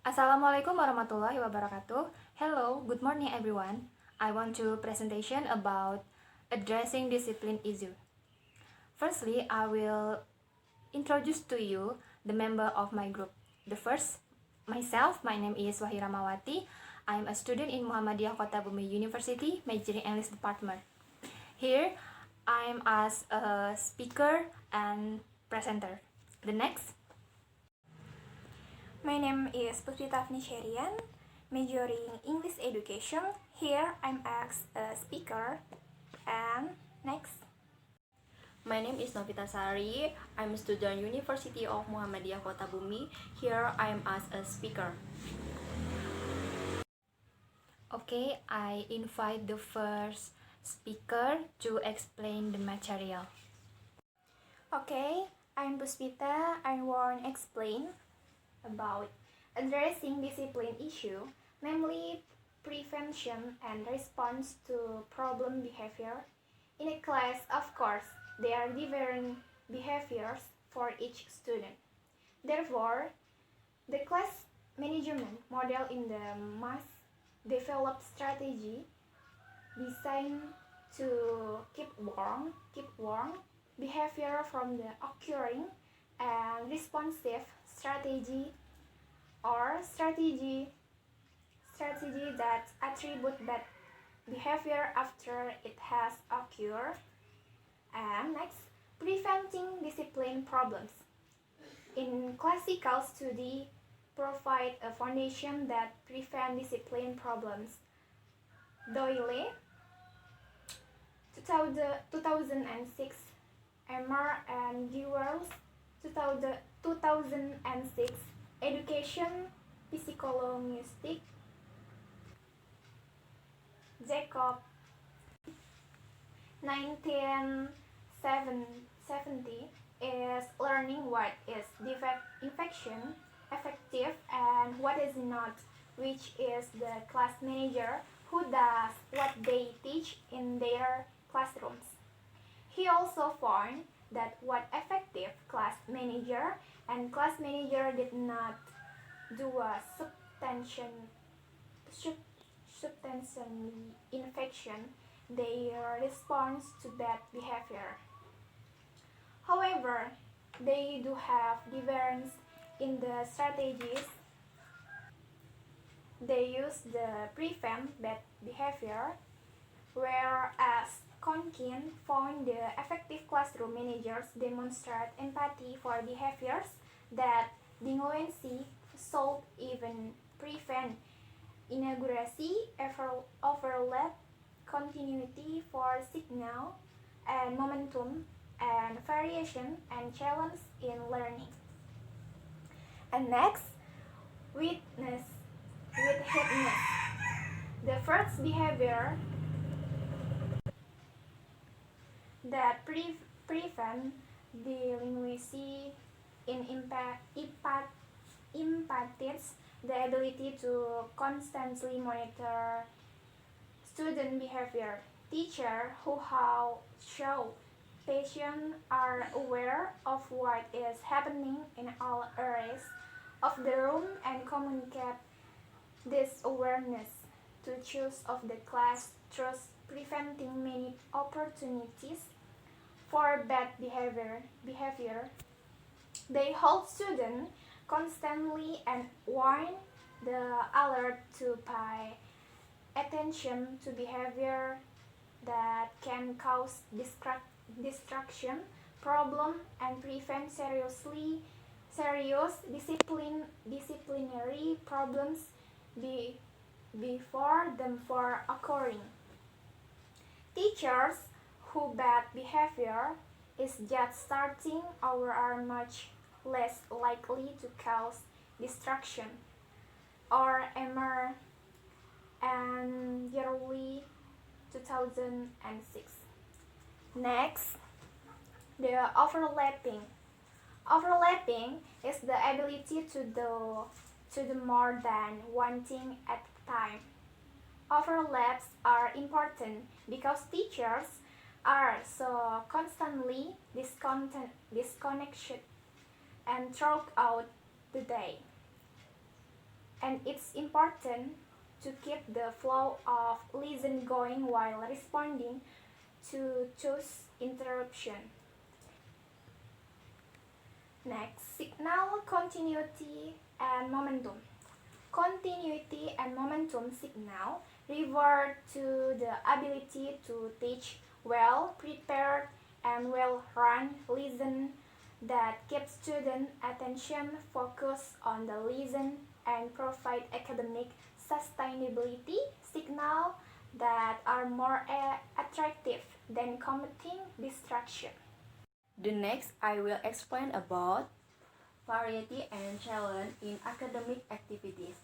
Assalamualaikum warahmatullahi wabarakatuh. Hello, good morning everyone. I want to presentation about addressing discipline issue. Firstly, I will introduce to you the member of my group. The first, myself, my name is Wahyu Rahmawati. I am a student in Muhammadiyah Kota Bumi University, majoring English department. Here, I am as a speaker and presenter. The next. My name is Puspita Afni Sherian, majoring English education. Here I'm as a speaker. And next. My name is Novita Sari. I'm a student University of Muhammadiyah Kota Bumi. Here I am as a speaker. Okay, I invite the first speaker to explain the material. Okay, I'm Puspita. I want to explain about addressing discipline issue, namely prevention and response to problem behavior. In a class, of course, there are different behaviors for each student. Therefore, the class management model in the must develop strategy designed to keep warm behavior from the occurring and responsive strategy or strategy that attribute bad behavior after it has occurred. And next, preventing discipline problems. In classical study, provide a foundation that prevent discipline problems. Doyle, 2006, Emmer and Dewars, 2006, Education Psychologistic, Jacob, 1970, is learning what is infection, effective, and what is not, which is the class manager who does what they teach in their classrooms. He also found that what effective class manager and class manager did not do a substantial infection their response to bad behavior. However, they do have difference in the strategies they use to prevent bad behavior, whereas Conkin found the effective classroom managers demonstrate empathy for behaviors that delinquency should even prevent, inaccuracy, overlap, continuity for signal and momentum, and variation and challenge in learning. And next, witness. The first behavior that prevent delinquency in impacts the ability to constantly monitor student behavior. Teachers who show patients are aware of what is happening in all areas of the room and communicate this awareness to choose of the class, thus preventing many opportunities for bad behavior. They hold students constantly and warn the alert to pay attention to behavior that can cause distraction, problem, and prevent serious disciplinary problems before them for occurring. Teachers who bad behavior is just starting or are much less likely to cause distraction or Emmer and yearly 2006. Next, the overlapping. Overlapping is the ability to do more than one thing at a time. Overlaps are important because teachers are so constantly disconnected and throughout the day. and it's important to keep the flow of listen going while responding to those interruption. Next, signal continuity and momentum. Continuity and momentum signal refer to the ability to teach well prepared and well run lesson that keep student attention focused on the lesson and provide academic sustainability signal that are more attractive than combating distraction. The next, I will explain about variety and challenge in academic activities.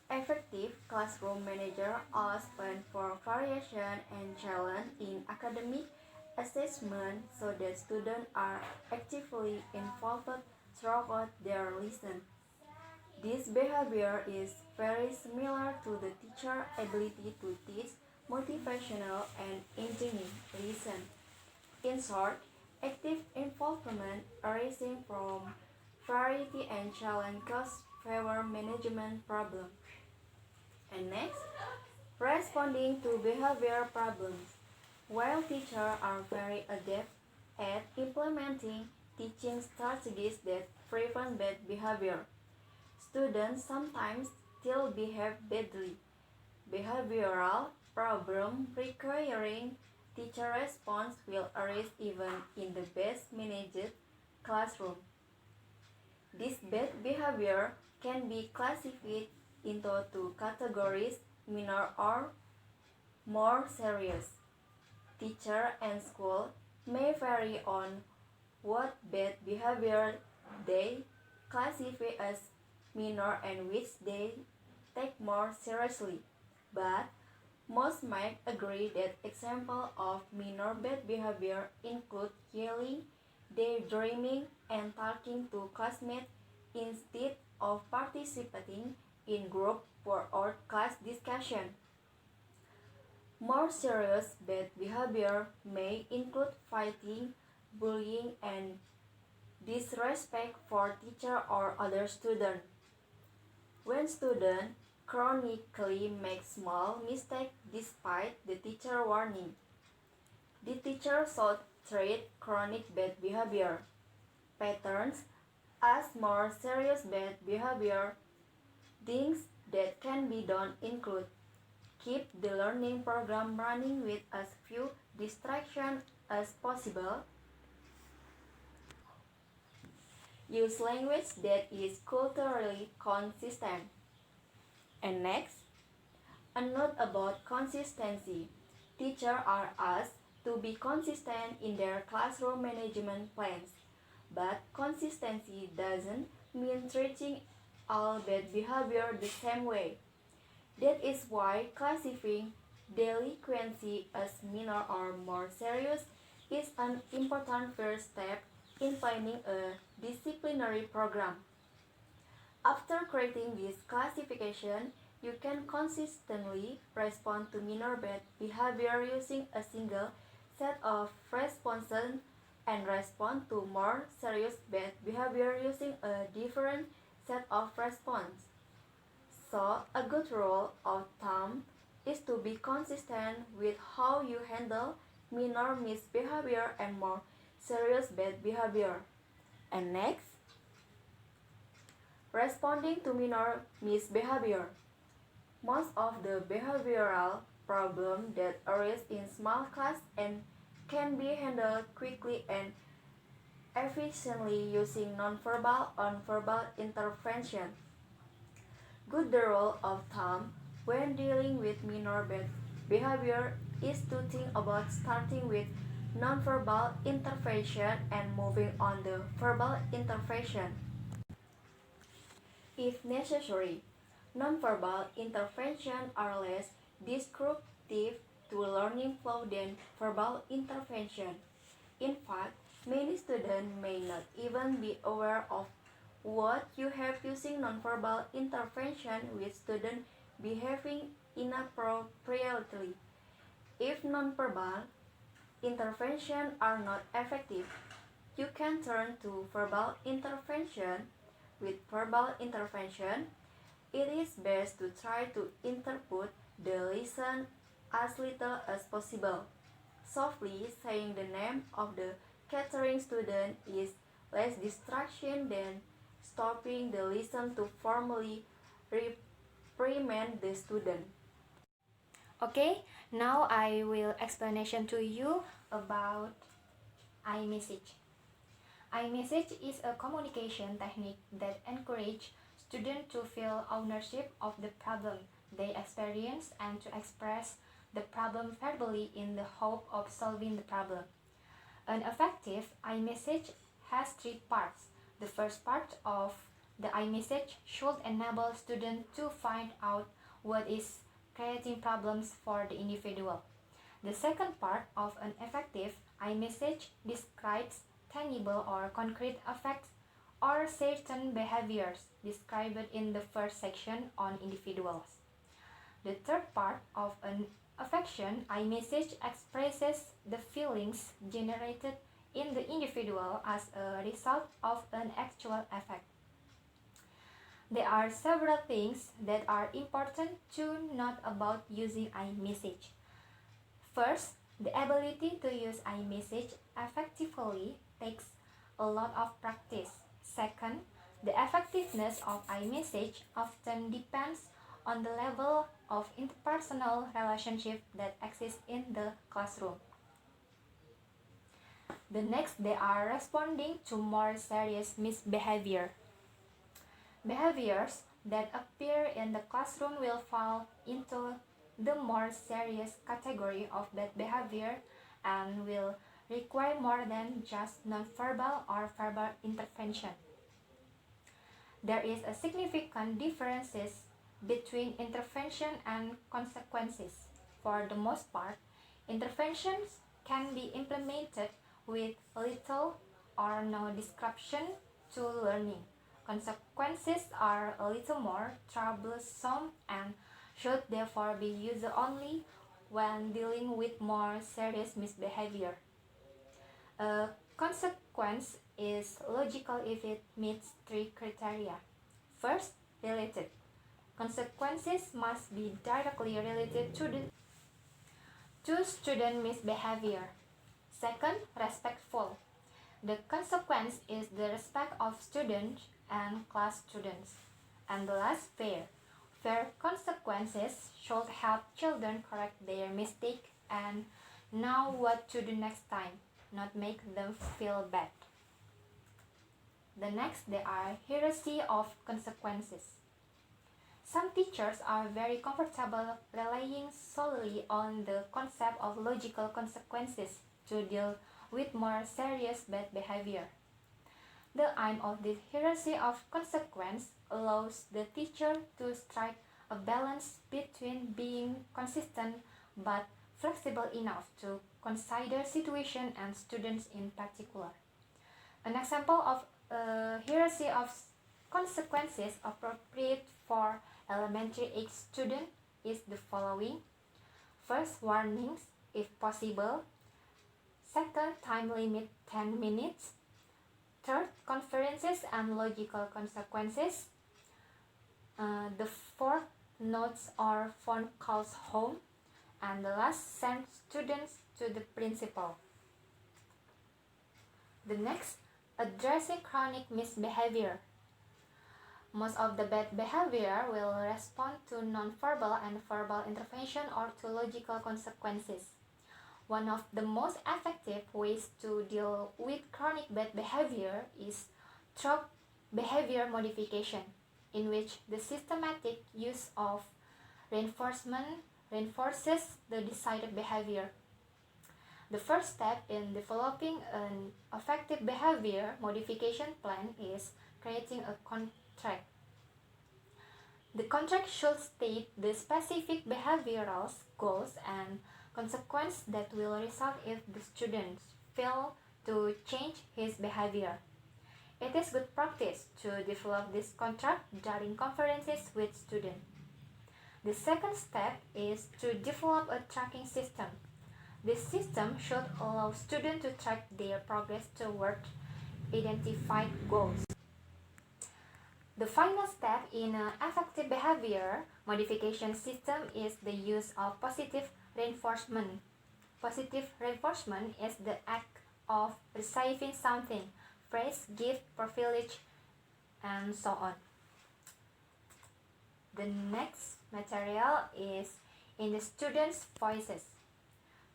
Effective classroom manager allows plan for variation and challenge in academic assessment so that students are actively involved throughout their lesson. This behavior is very similar to the teacher ability to teach motivational and engaging lesson. In short, active involvement arising from variety and challenge cause favor management problem. And next, responding to behavior problems. While teachers are very adept at implementing teaching strategies that prevent bad behavior, students sometimes still behave badly. Behavioral problem requiring teacher response will arise even in the best managed classroom. This bad behavior can be classified into two categories, minor or more serious. Teacher and school may vary on what bad behavior they classify as minor and which they take more seriously. But most might agree that examples of minor bad behavior include yelling, daydreaming, and talking to classmates instead of participating in group or class discussion. More serious bad behavior may include fighting, bullying, and disrespect for teacher or other student. When student chronically make small mistakes despite the teacher warning, the teacher should treat chronic bad behavior patterns as more serious bad behavior. Things that can be done include keep the learning program running with as few distractions as possible, use language that is culturally consistent. And next, a note about consistency. Teachers are asked to be consistent in their classroom management plans, but consistency doesn't mean treating all bad behavior the same way. That is why classifying delinquency as minor or more serious is an important first step in planning a disciplinary program. After creating this classification, you can consistently respond to minor bad behavior using a single set of responses and respond to more serious bad behavior using a different set of response. So, a good rule of thumb is to be consistent with how you handle minor misbehavior and more serious bad behavior. And next, responding to minor misbehavior. Most of the behavioral problems that arise in small class and can be handled quickly and efficiently using nonverbal and verbal intervention. Good rule of thumb when dealing with minor bad behavior is to think about starting with nonverbal intervention and moving on to verbal intervention. If necessary, nonverbal intervention are less disruptive to learning flow than verbal intervention. In fact, many students may not even be aware of what you have using nonverbal intervention with students behaving inappropriately. If nonverbal intervention are not effective, you can turn to verbal intervention with verbal intervention, it is best to try to interpret the lesson as little as possible. Softly saying the name of the catering student is less distraction than stopping the lesson to formally reprimand the student. Okay, now I will explanation to you about iMessage. iMessage is a communication technique that encourages students to feel ownership of the problem they experience and to express the problem verbally in the hope of solving the problem. An effective iMessage has three parts. The first part of the iMessage should enable students to find out what is creating problems for the individual. The second part of an effective iMessage describes tangible or concrete effects or certain behaviors described in the first section on individuals. The third part of an affection iMessage expresses the feelings generated in the individual as a result of an actual effect. There are several things that are important to note about using iMessage. First, the ability to use iMessage effectively takes a lot of practice. Second, the effectiveness of iMessage often depends on the level of interpersonal relationship that exists in the classroom. The next, they are responding to more serious misbehavior. Behaviors that appear in the classroom will fall into the more serious category of bad behavior and will require more than just nonverbal or verbal intervention. There is a significant differences between intervention and consequences. For the most part, interventions can be implemented with little or no disruption to learning. Consequences are a little more troublesome and should therefore be used only when dealing with more serious misbehavior. A consequence is logical if it meets three criteria. First, related. Consequences must be directly related to student misbehavior. Second, respectful. The consequence is the respect of students and class students. And the last, fair. Fair consequences should help children correct their mistake and know what to do next time, not make them feel bad. The next, there are hierarchy of consequences. Some teachers are very comfortable relying solely on the concept of logical consequences to deal with more serious bad behavior. The aim of this hierarchy of consequence allows the teacher to strike a balance between being consistent but flexible enough to consider situation and students in particular. An example of a hierarchy of consequences appropriate for elementary age students is the following. First, warnings if possible. Second, time limit 10 minutes. Third, conferences and logical consequences. The fourth, notes or phone calls home. And the last, send students to the principal. The next, addressing chronic misbehavior. Most of the bad behavior will respond to nonverbal and verbal intervention or to logical consequences. One of the most effective ways to deal with chronic bad behavior is through behavior modification, in which the systematic use of reinforcement reinforces the desired behavior. The first step in developing an effective behavior modification plan is creating a contract. The contract should state the specific behavioral goals and consequences that will result if the student fails to change his behavior. It is good practice to develop this contract during conferences with students. The second step is to develop a tracking system. This system should allow students to track their progress toward identified goals. The final step in an effective behavior modification system is the use of positive reinforcement. Positive reinforcement is the act of receiving something, praise, gift, privilege, and so on. The next material is in the students' voices.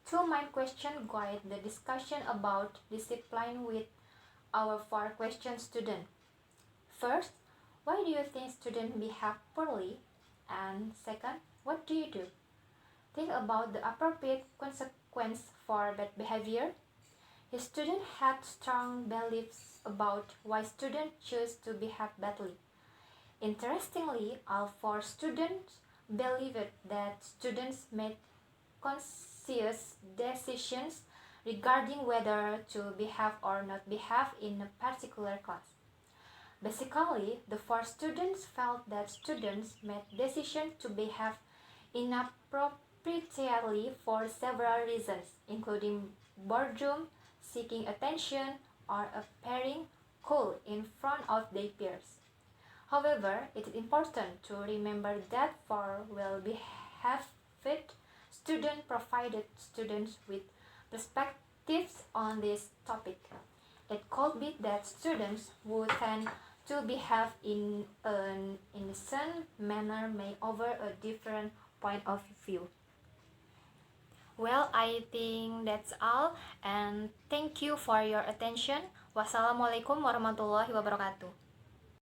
Two main questions guide the discussion about discipline with our 4-question student. First, why do you think students behave poorly? And second, what do you do? Think about the appropriate consequence for bad behavior. His student had strong beliefs about why students choose to behave badly. Interestingly, all 4 students believed that students made conscious decisions regarding whether to behave or not behave in a particular class. Basically, the 4 students felt that students made decisions to behave inappropriately for several reasons, including boredom, seeking attention, or appearing cool in front of their peers. However, it is important to remember that for well-behaved students provided students with perspectives on this topic. It could be that students who tend to behave in an innocent manner may offer a different point of view. Well, I think that's all, and thank you for your attention. Wassalamualaikum warahmatullahi wabarakatuh.